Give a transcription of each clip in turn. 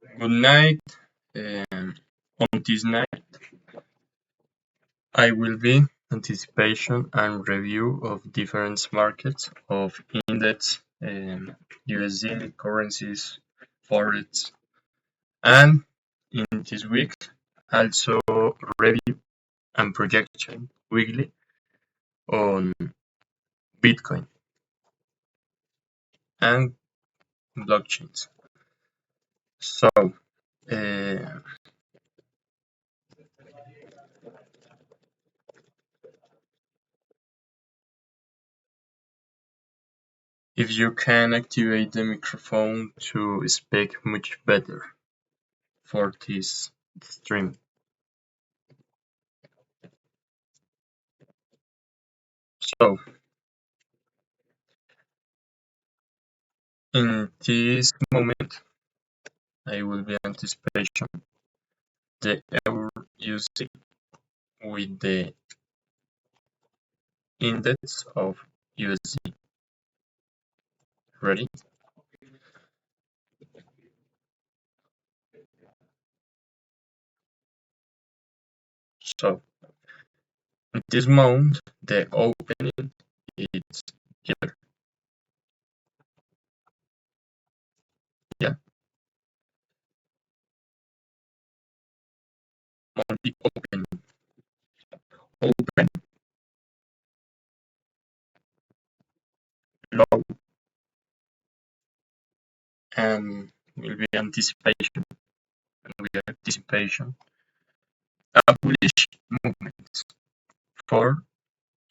Good night. On this night, I will be anticipation and review of different markets of index, USD currencies, forex, and in this week also review and projection weekly on Bitcoin and blockchains. So, uh, if you can activate the microphone to speak much better for this stream. So, in this moment, I will be anticipation the euro USD with the index of USD. Ready? So, in this moment, the opening is here. Yeah, monthly opening. Open, low, and will be anticipation. And with anticipation, a bullish movement for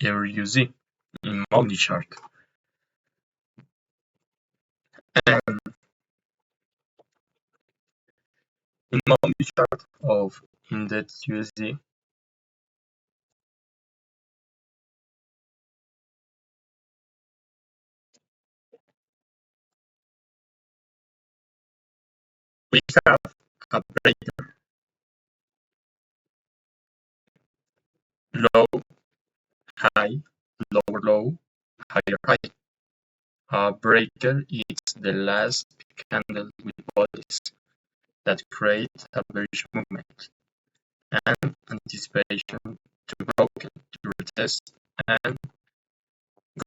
euro USD in monthly chart. And in monthly chart of index USD, we have a breaker, low, high, lower low, higher high. A breaker is the last candle with bodies that create a bearish movement and anticipation to broken, to retest, and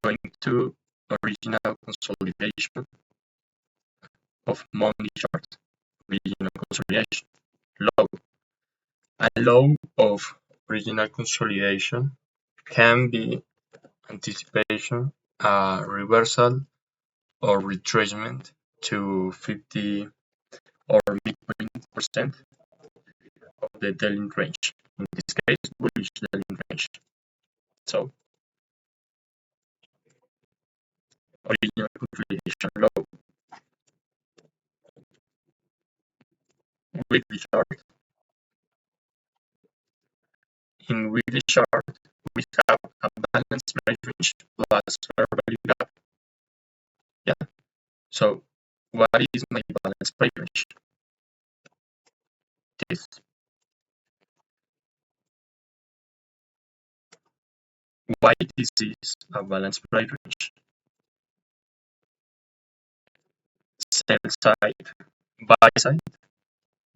going to original consolidation of monthly chart, original consolidation, low. A low of original consolidation can be anticipation, a reversal or retracement to 50 or midpoint percent of the Delling range. In this case, bullish Delling range. So, original consolidation low. Weekly chart. In weekly chart, we have a balanced price range plus fair value gap. Yeah. So, what is my balanced price range? This. Why this is a balanced price range? Sell side, buy side,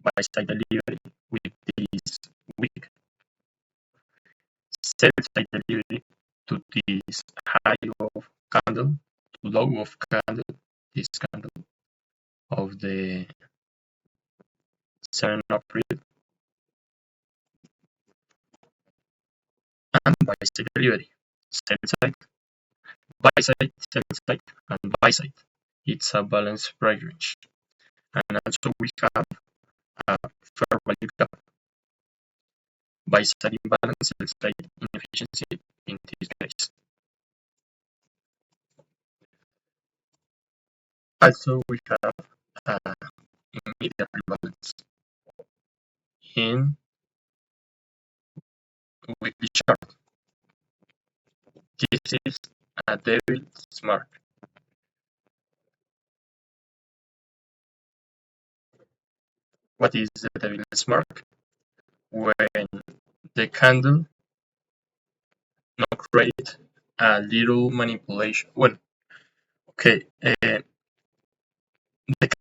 buy side delivery with this week. Sell side delivery to this high of candle, to low of candle, this candle of the 7th of April, and buy side delivery. Sell side, buy side, sell side, and buy side. It's a balanced price range. And also we have a fair value gap. Buy side imbalance, sell side inefficiency in this case. Also we have immediate rebalance in weekly chart. This is a devil's mark. What is the devil's mark? When the candle not create a little manipulation. Well, okay, the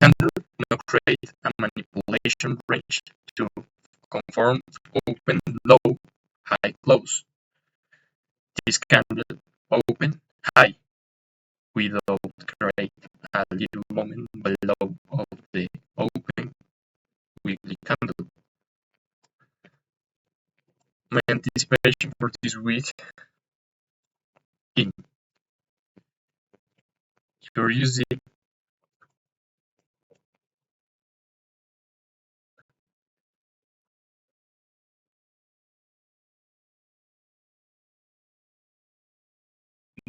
candle not create a manipulation information range to conform open, low, high, close. This can be open, high, without create a little moment below of the open weekly candle. My anticipation for this week in curiosity,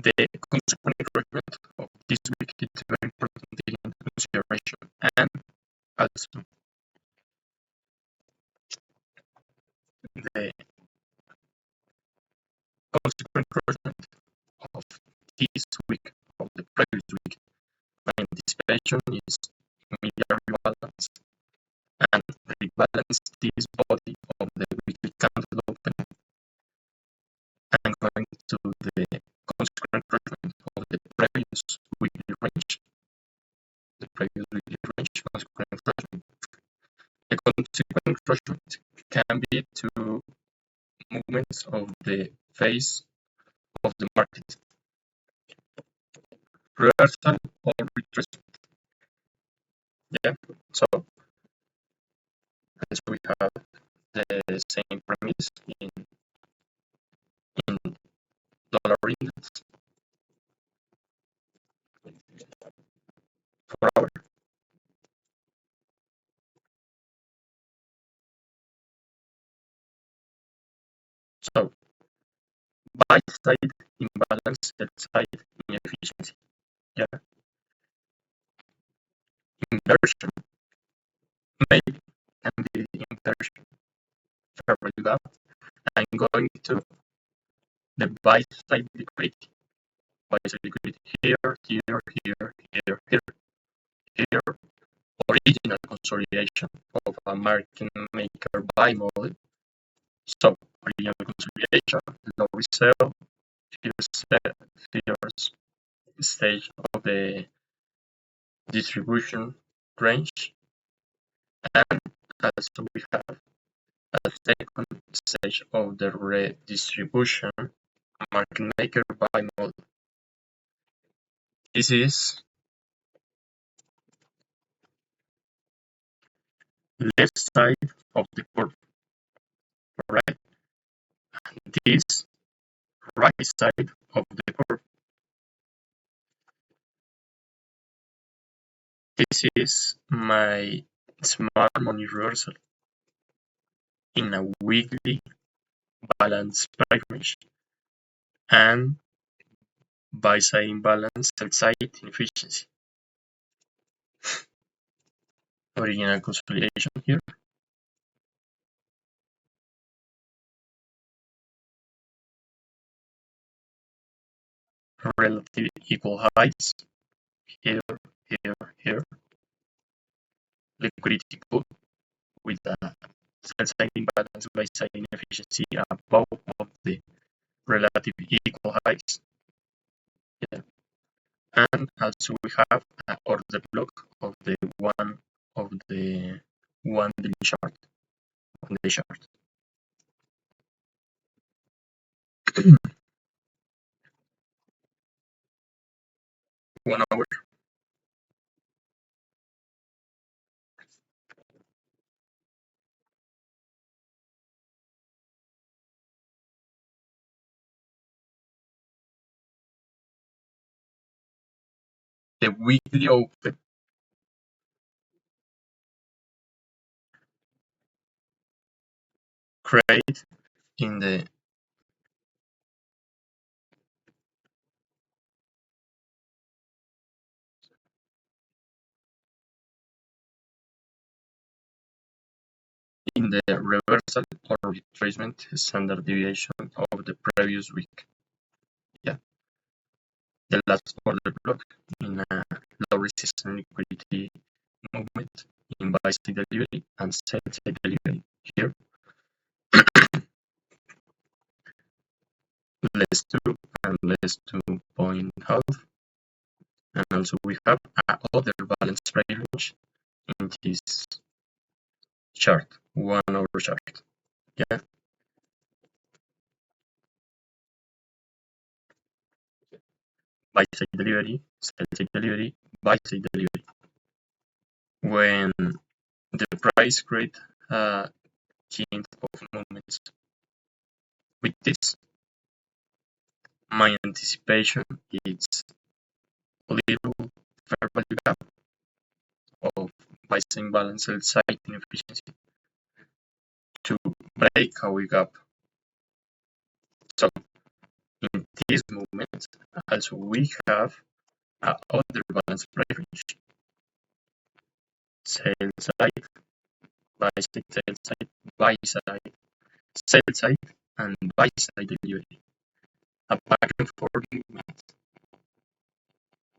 the consequent encouragement of this week is very important to take into consideration, and also the consequent encouragement of this week, of the previous week. My anticipation is immediate rebalance and rebalance this body of the weekly candle open and going to the consequent encouragement of the previous weekly range. The previous weekly range consequent encouragement. The consequent encouragement can be to movements of the face of the market, reversal or retracement. Yeah, so as we have the same premise in dollar index for hour. So buy side imbalance, sell side inefficiency. Yeah, inversion maybe can be inversion. Fair value gap. I'm going to the buy side liquidity. Buy side liquidity here, here, here, here, here, here. Original consolidation of a market maker buy model. So original consolidation, low resale, first stage of the distribution range, and also we have a second stage of the redistribution market maker buy model. This is left side of the curve, right? And this right side of the curve. This is my smart money reversal in a weekly balance price range and buy side imbalance, sell side inefficiency. Original consolidation here. Relative equal highs here, here, here. Liquidity pool with a sell side imbalance, buy side inefficiency above of the relative equal highs. Yeah. And also we have an order block of the one daily chart on the chart. 1 hour. The weekly open create in the reversal or retracement standard deviation of the previous week. Yeah, the last order block in a low resistance liquidity movement in buy side delivery and sell side delivery here. Less 2 and less 2.5. And also we have other balance price range in this chart, 1 hour chart. Yeah, buy side delivery, sell side delivery, buy side delivery. When the price create a kind of movements with this, my anticipation is little fair value gap of price imbalance side inefficiency to break our gap. So in this movement, also we have other balance price range. Sell side, buy side, sell side, buy side, sell side, and buy side delivery. A back and forth movement.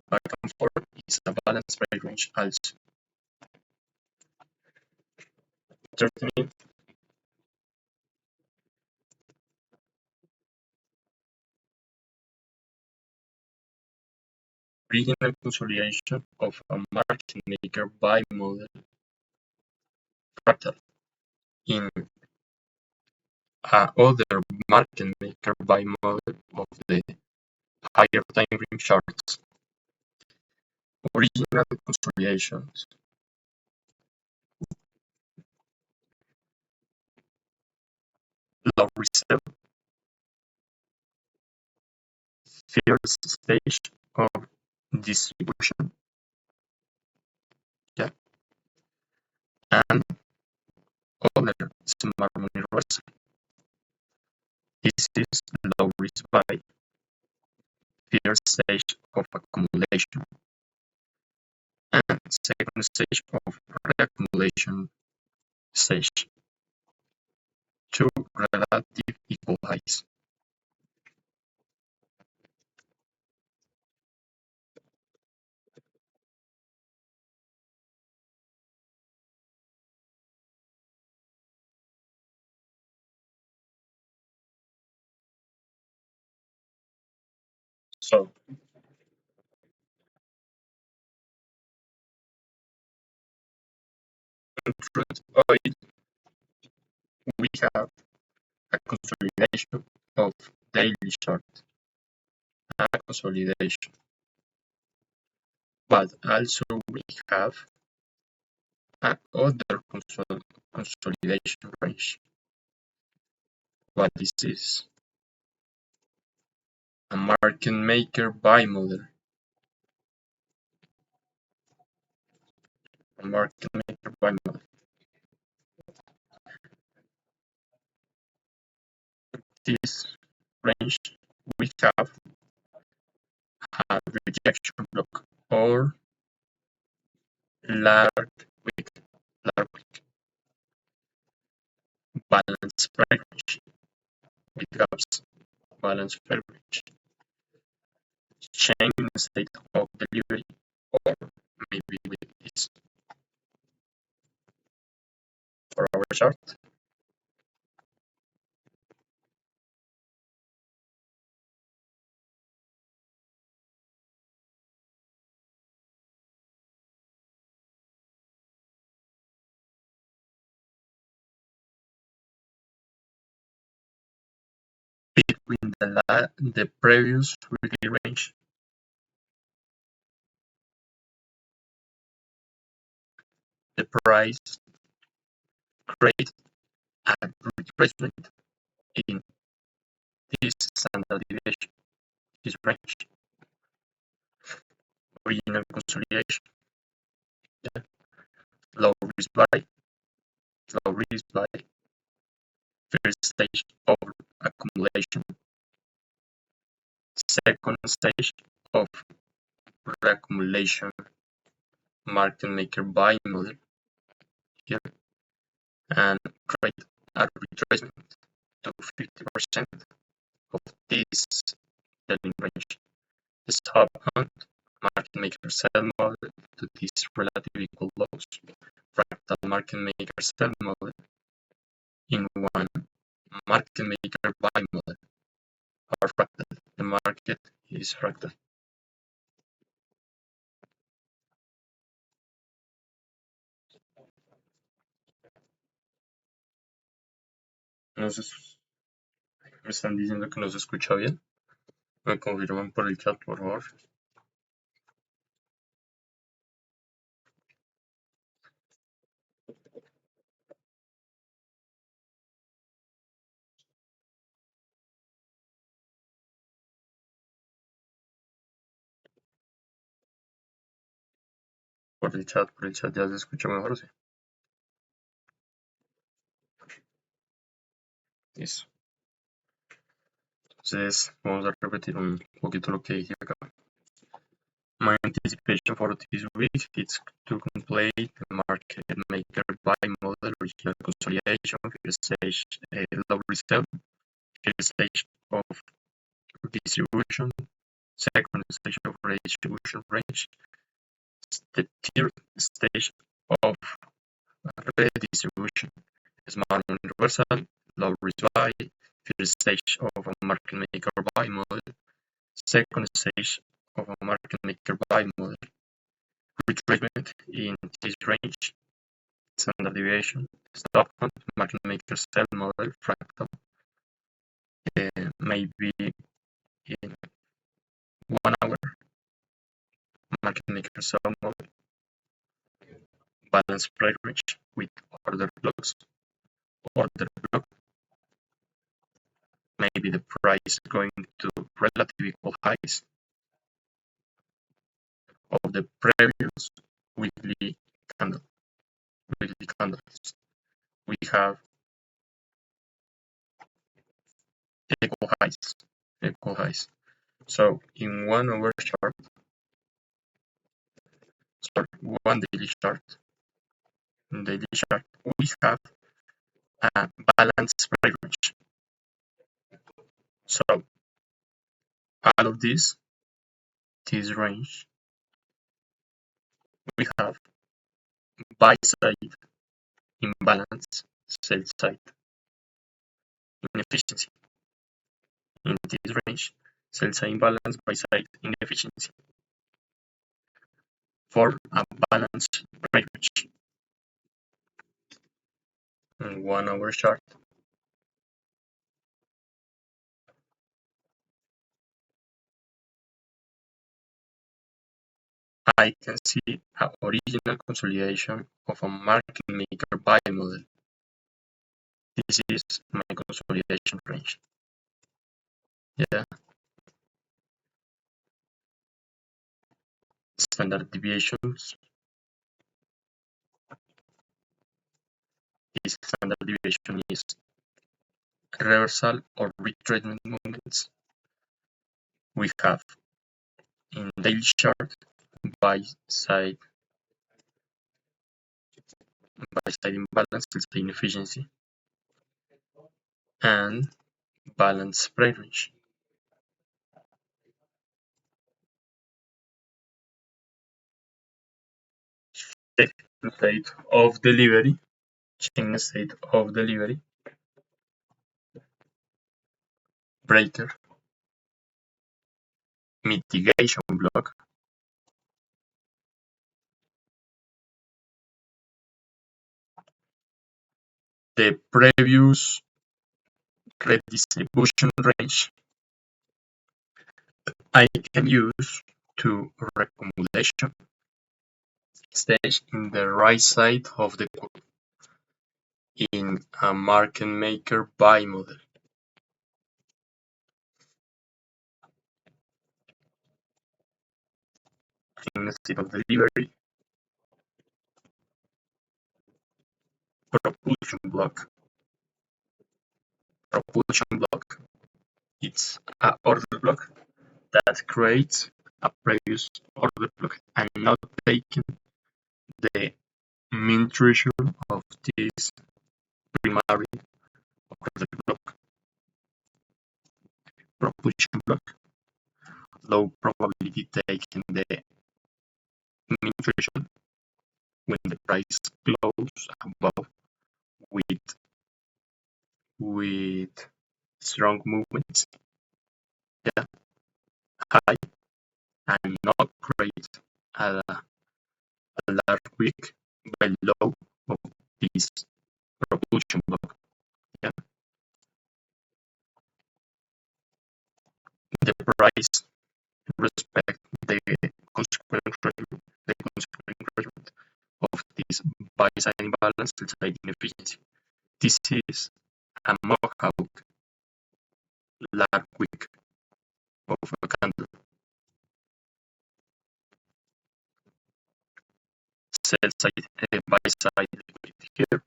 Back and forth is a balance price range also. 13. Regional consolidation of a market maker by model fractal in other market maker by model of the higher time frame charts. Original consolidations. Low reserve, first stage of distribution. Yeah. And other smart money risk. This is low risk by first stage of accumulation and second stage of reaccumulation stage. Two relative equal highs. So in crude oil, we have a consolidation of daily chart, a consolidation, but also we have other consolidation range. What is this? A market maker buy model. A market maker buy model. This range we have a rejection block or large wick, balance price range with gaps, balance price range, change in the state of delivery, or maybe with this for our chart. Between the previous weekly range, the price create a retracement in this standard deviation, this range, original consolidation, yeah. low risk buy, low risk buy, first stage of accumulation, second stage of reaccumulation, market maker buy model here, and create a retracement to 50% of this selling range. Stop on market maker sell model to these relative equal lows. Fractal market maker sell model in one market maker buy model or fractal. The market is fractal. No sé, me están diciendo que no se escucha bien. Me confirman por el chat, por favor. Por el chat ya se escucha mejor, sí. Listo. Entonces, vamos a repetir un poquito lo que dije acá. My anticipation for this week is to complete the market maker buy model original consolidation, first stage low resale, first stage of distribution, second stage of distribution range, the third stage of redistribution, smart universal, low risk buy, first stage of a market maker buy model, second stage of a market maker buy model, retracement in this range, standard deviation, stop count, market maker sell model, fractal, maybe in 1 hour, market maker sell model, balance price range with order blocks, order block, maybe the price going to relative equal highs of the previous weekly candle, weekly candles. We have equal highs, equal highs. So in 1 hour chart, sorry, one daily chart, we have a balanced price range. So out of this range, we have buy side imbalance, sell side inefficiency. In this range, sell side imbalance, buy side inefficiency. For a balanced price range. In 1 hour chart, I can see an original consolidation of a market maker buy model. This is my consolidation range. Yeah. Standard deviations. This standard deviation is reversal or retracement movements. We have in daily chart buy side imbalance, inefficiency, and balance price range. State of delivery, chain state of delivery, breaker, mitigation block, the previous redistribution range I can use to recomendation stage in the right side of the curve in a market maker buy model. In state of delivery, propulsion block. It's an order block that creates a previous order block and not taking the mean threshold of this primary order block. Propulsion block, low probability taking the mean threshold when the price closes above with strong movements, yeah, high, and not create a large wick below of this propulsion block. Yeah. the consequent measurement of this buy-side imbalance, sell-side inefficiency. This is a mock-out last week of a candle. Sell-side, buy-side liquidity here,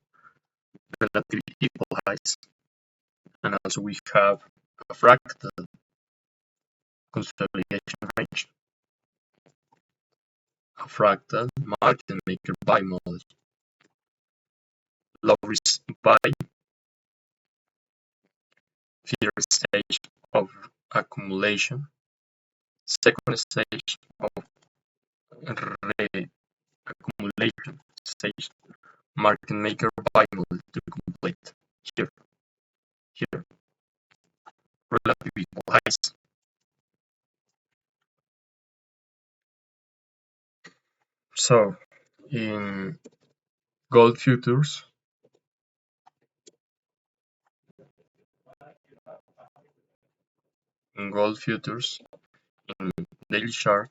relatively equal highs. And also we have a fractal consolidation range, a fractal market maker buy model, low risk buy, first stage of accumulation, second stage of re-accumulation stage, market maker buy model to complete here, relatively equal highs. So in gold futures, in daily chart,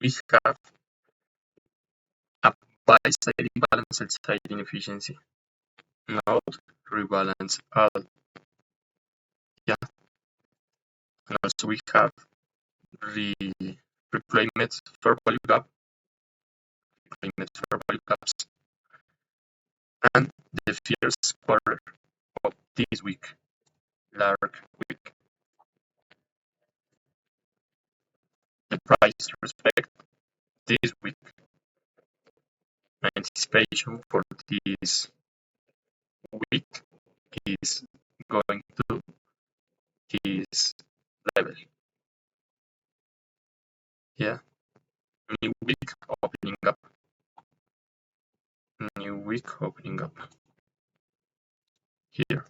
we have a buy side imbalance, sell side inefficiency. Note rebalance all. Yeah, and also we have replacement fair value gap, gaps, and the first quarter of this week, large week. The price respect this week. Anticipation for this week is going to this level. Yeah, new week opening up. New week opening up here.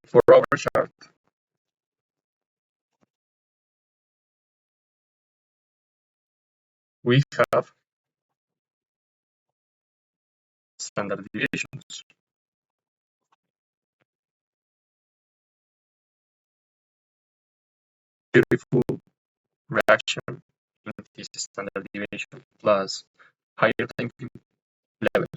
For our chart, we have standard deviations. Beautiful reaction in this standard deviation plus higher time level.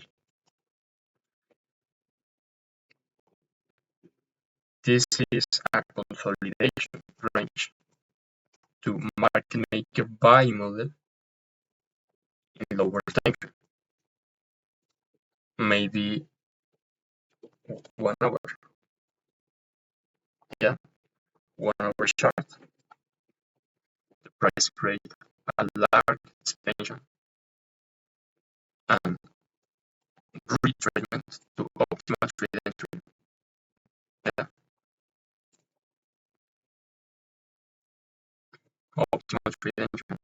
This is a consolidation range to market maker buy model in lower time frame. Maybe 1 hour. Yeah, 1 hour chart. The price create a large extension and retracement to optimal trade entry. Yeah, optimal trade entry.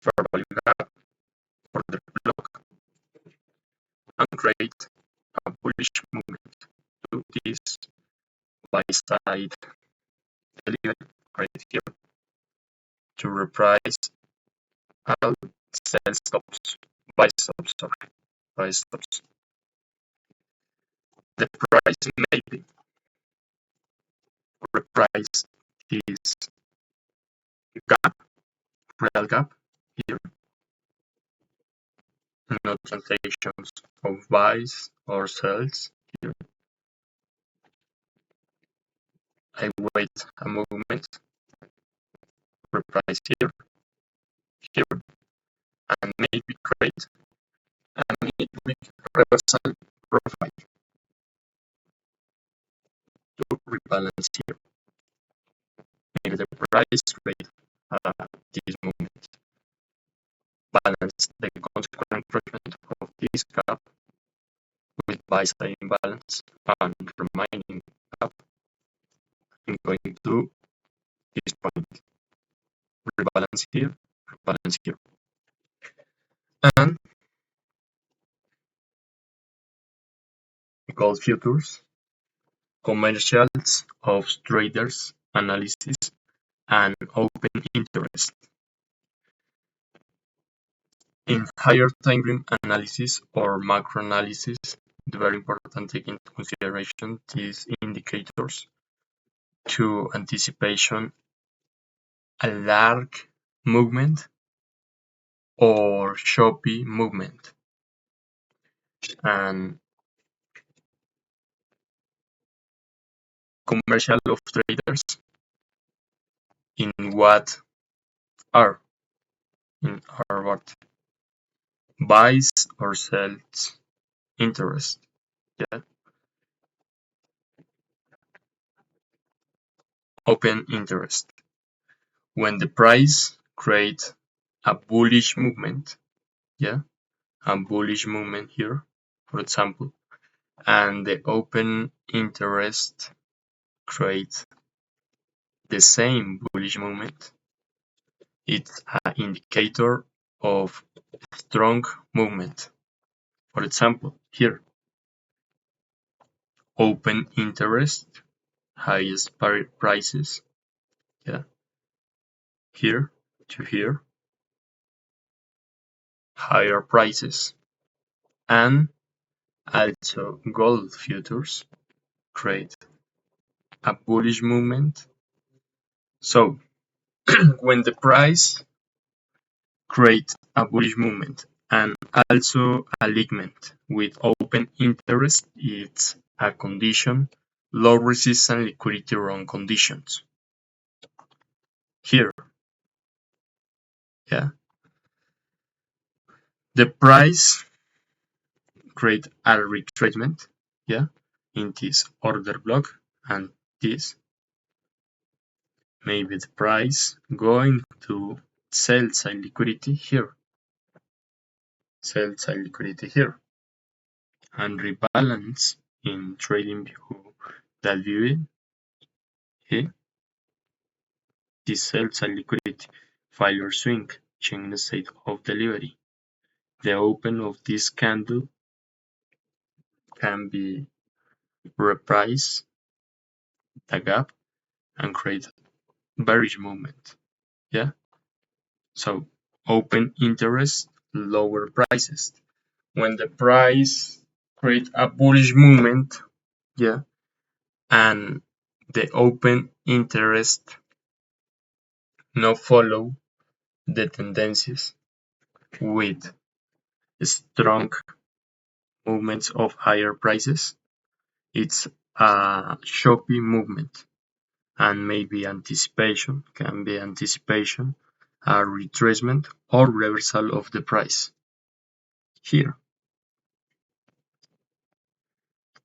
Fair value gap for the block and create a bullish movement to this buy side delivery right here to reprice all sell stops, buy stops, sorry, buy stops. The price may be reprice this gap, real gap here, no translations of buys or sells here. I wait a moment, reprice here, and maybe create a midweek reversal profile to rebalance here. Maybe the price rate this moment balance the consequent treatment of this gap with buy side imbalance and remaining gap. I'm going to this point, rebalance here, rebalance here. And gold futures, commercials of traders, analysis, and open interest. In higher time frame analysis or macro analysis, it's very important to take into consideration these indicators to anticipation a large movement or choppy movement. And commercial of traders in what are in our what buys or sells interest. Yeah. Open interest. When the price creates a bullish movement, yeah, a bullish movement here, for example, and the open interest creates the same bullish movement, it's an indicator of strong movement. For example, here, open interest, highest prices, yeah, here to here, higher prices, and also gold futures create a bullish movement. So when the price creates a bullish movement and also alignment with open interest, it's a condition low resistance liquidity run conditions. Here, yeah, the price create a retracement, yeah, in this order block, and this maybe the price going to sell side liquidity here, sell side liquidity here, and rebalance in trading view that view here, this sell side liquidity failure swing change the state of delivery. The open of this candle can be reprise the gap and create bearish movement. Yeah. So open interest, lower prices. When the price create a bullish movement, yeah, and the open interest not follow the tendencies with strong movements of higher prices, it's a choppy movement, and maybe anticipation can be anticipation, a retracement or reversal of the price. Here,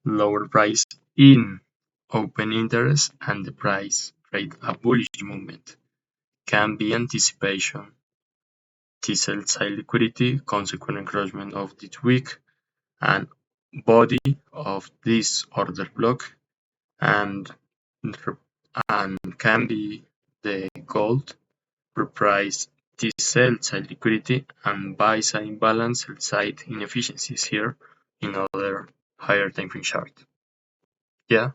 lower price in open interest and the price create a bullish movement. Can be anticipation, T-cell side liquidity, consequent encroachment of this wick and body of this order block, and can be the gold reprice T-cell side liquidity and buy side imbalance, sell side inefficiencies here in other higher time frame chart. Yeah.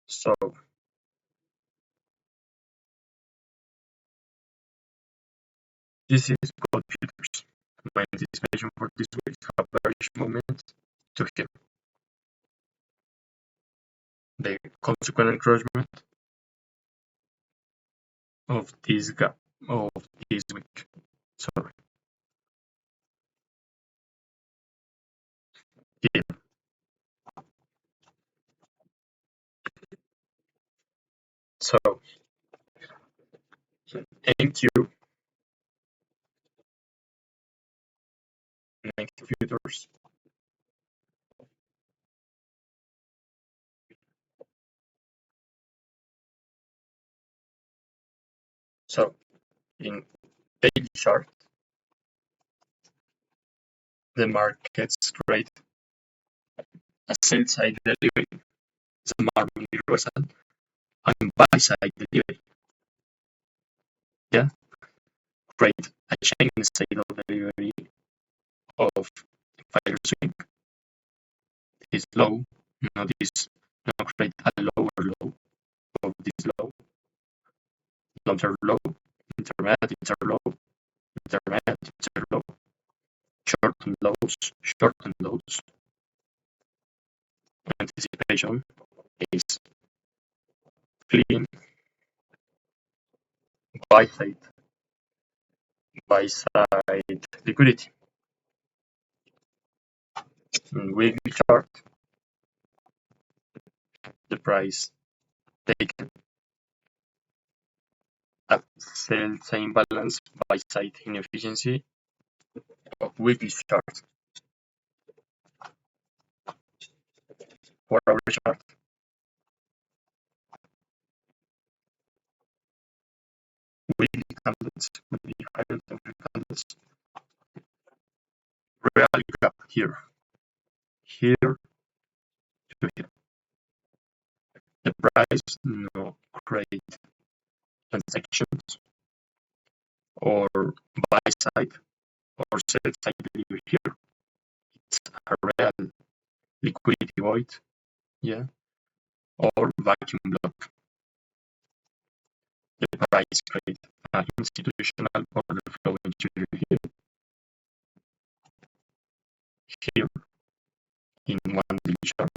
So this is gold futures. My anticipation for this week have bearish moment to here. The consequent encroachment of this gap of this week. Sorry. Here. So thank you. Next futures. So in daily chart, the markets create a sell side delivery, the market reversal, and buy side delivery. Yeah, create a chain state of delivery of fire swing is low, notice now create a lower low of this low, long-term low, intermediate low, intermediate low, short lows, anticipation is fleeing, buy side liquidity. In weekly chart, the price taken at sell time balance, buy side inefficiency of weekly chart. 4-hour chart, weekly candles, weekly higher temperature candles, real gap here to here. The price no create transactions or buy side or sell side delivery here. It's a real liquidity void, yeah, or vacuum block. The price create an institutional order flow here, here in one daily chart,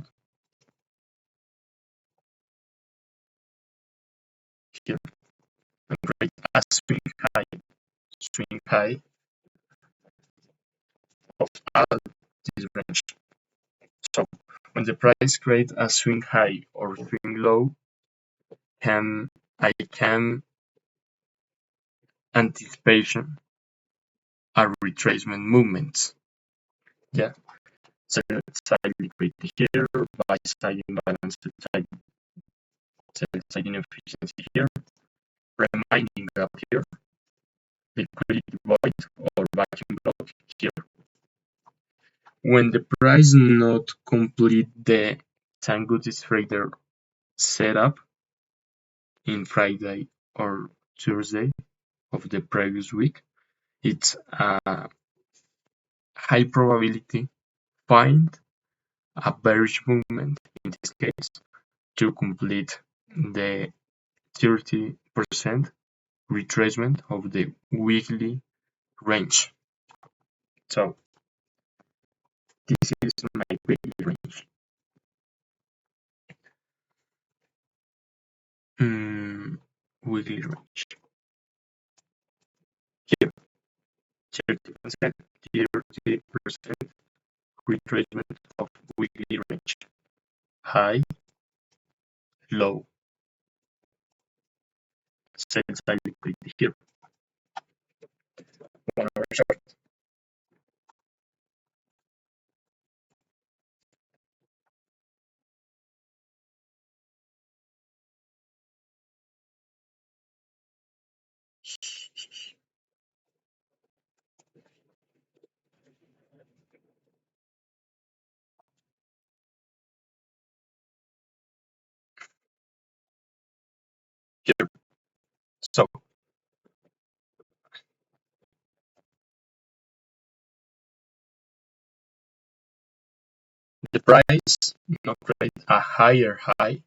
here, and create a swing high of all this range. So when the price creates a swing high or swing low, I can anticipation a retracement movement. Yeah. So side liquidity here, buy side imbalance, sell side inefficiency here, remaining gap here, liquidity void or vacuum block here. When the price not complete the Tango trader setup in Friday or Thursday of the previous week, it's a high probability find a bearish movement in this case to complete the 30% retracement of the weekly range. So this is my weekly range. Weekly range. Here, 30%, 30% retracement of weekly range. High, low. Sell side liquidity here. 1 hour chart. Here. So the price not create a higher high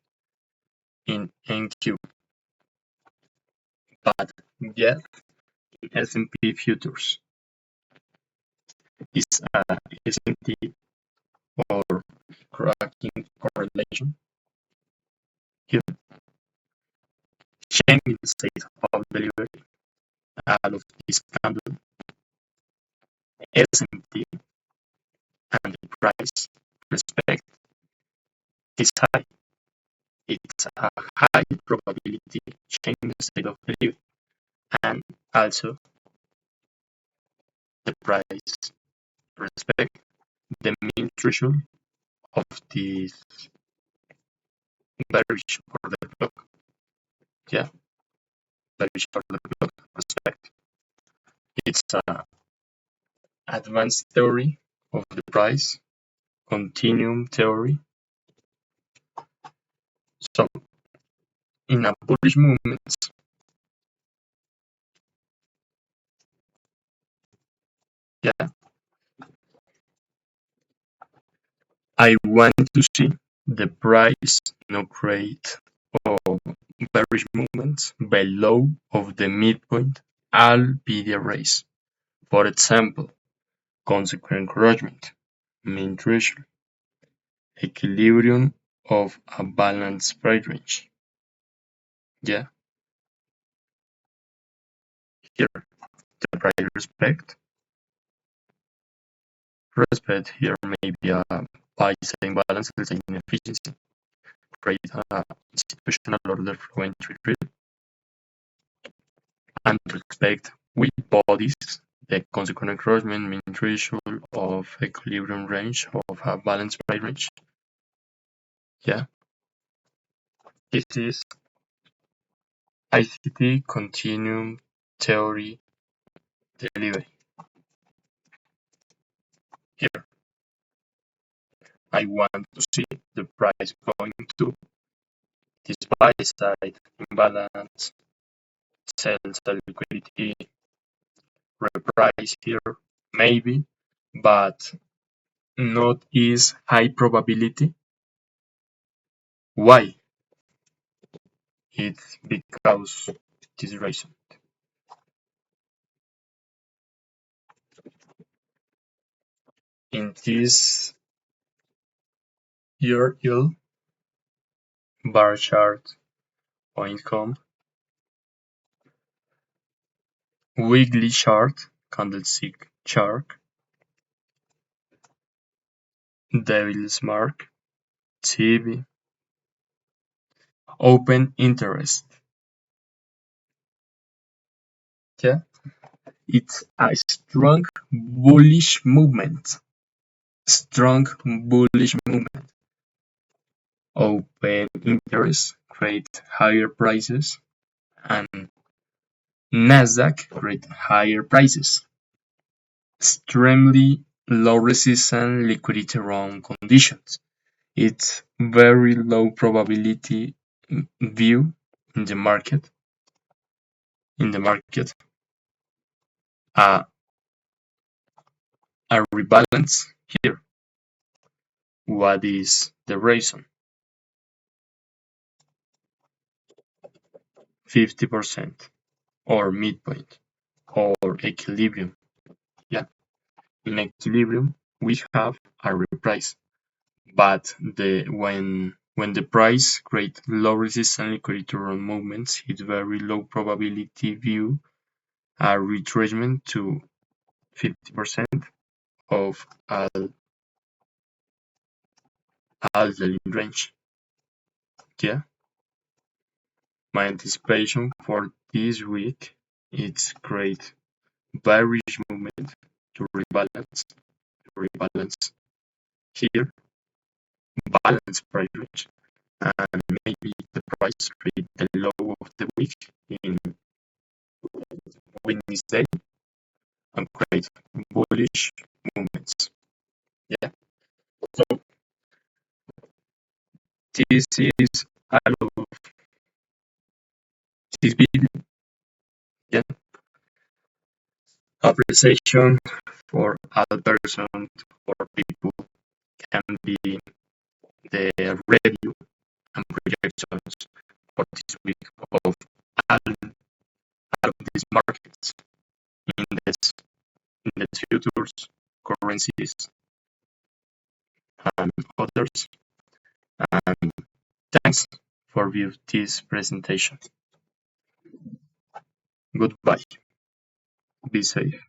in NQ, but yet in S&P futures is a S&P or cracking correlation. Here, changing the state of delivery out of this candle, S&P and the price respect is high. It's a high probability change the state of delivery, and also the price respect the mean threshold of this bearish order block. Yeah, bearish order block respect. It's a advanced theory of the price, continuum theory. So in a bullish movement, yeah, I want to see the price not create or bearish movements below of the midpoint albedo raise. For example, consequent encouragement, mean threshold, equilibrium of a balanced price range. Yeah, here the price respect here may be a by saying balance and inefficiency, create a institutional order flow entry trade, and respect with bodies the consequent encroachment mean threshold of equilibrium range of a balanced price range. Yeah, this is ICT continuum theory delivery. Here, I want to see the price going to this buy side imbalance, sell side liquidity, reprice here, maybe, but not is high probability. Why? It's because this reason. In this year yield bar chart or income, weekly chart, candlestick chart, devil's mark, TV, open interest. Yeah, it's a strong bullish movement. Strong bullish movement. Open interest create higher prices and Nasdaq create higher prices. Extremely low resistance liquidity round conditions. It's very low probability view in the market. Uh, a rebalance here. What is the reason? 50% or midpoint or equilibrium. Yeah, in equilibrium we have a reprice, but when the price create low resistance liquidity run movements, it's very low probability view a retracement to 50% of all the range. Yeah, my anticipation for this week it's great bearish movement to rebalance here, balance price range, and maybe the price trade the low of the week in Wednesday and create bullish movements. Yeah, so this is all of this video. Yeah, appreciation for other person or people can be the review and projections for this week of all of these markets in the futures, currencies, and others. And thanks for view this presentation. Goodbye. Be safe.